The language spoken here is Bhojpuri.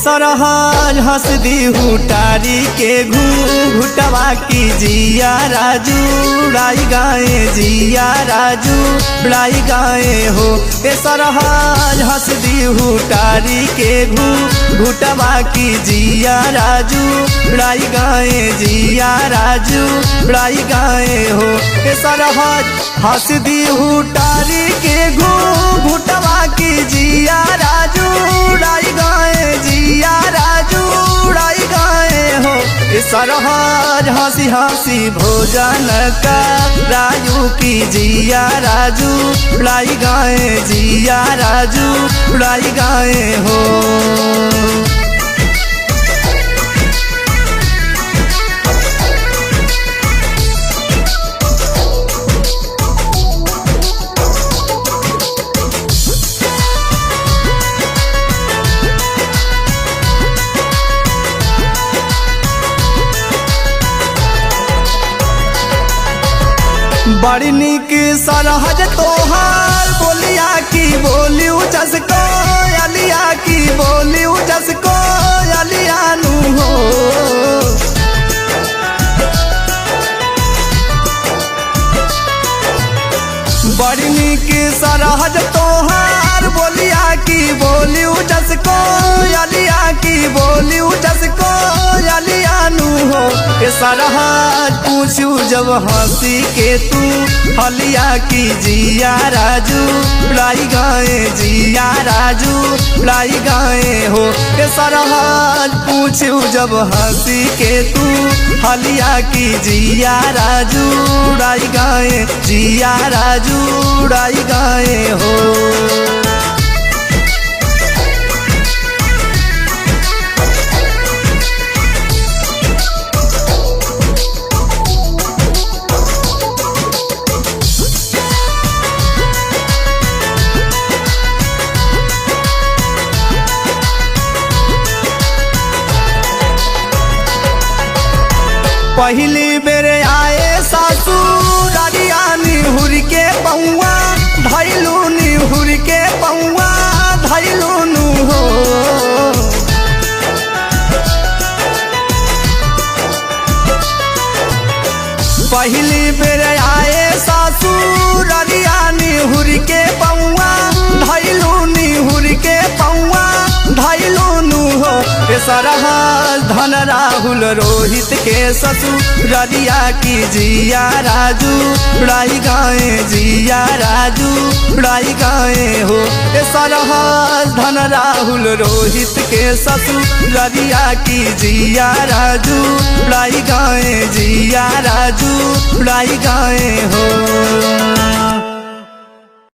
सरहज हंस दी हुटारी के घूटवा की जिया राजू उड़ाई गाए जिया राजू उड़ाई गाए हो। सरहज हंस दी हुटारी के घूटवा की जिया राजू उड़ाई गाए जिया राजू उड़ाई गाए हो। सरहज हंस दी हुटारी के घूटवा की जिया राजू उड़ाई गाए जिया राजू उड़ाई गाए हो। सरहज हंसी हंसी भोजन का राजू की जिया राजू उड़ाई गाए जिया राजू उड़ाई गाए हो। बड़ी निक सरहज तोहार बोलिया की बोली उजस को अलिया की बोली उजस को अलियानु हो। बड़ी निक सरहज तोहार बोलिया की बोली उजस को अलिया की बोली उजस को अलियानु हो। सरहज पूछू जब हंसी के तू हलिया की जिया राजू उड़ाई गाए जिया राजू उड़ाई गाए हो। सरहज पूछू जब हंसी के तू हलिया की जिया राजू उड़ाई गाए जिया राजू उड़ाई गाए हो। पहली बेर आए ससुर निहुर के पौआ धैलू निहुर के पौआ धैलू नु हो। पहली बेर आए ससुर निहुर के पौआ धैलू निहुर के पौआ धैलू नु हो। सरहज धन राहुल रोहित के ससुररिया की जिया राजू उड़ाई गाए जिया राजू उड़ाई गाए हो। सरहज धन राहुल रोहित के ससुररिया की जिया राजू उड़ाई गाए जिया राजू उड़ाई गाए हो।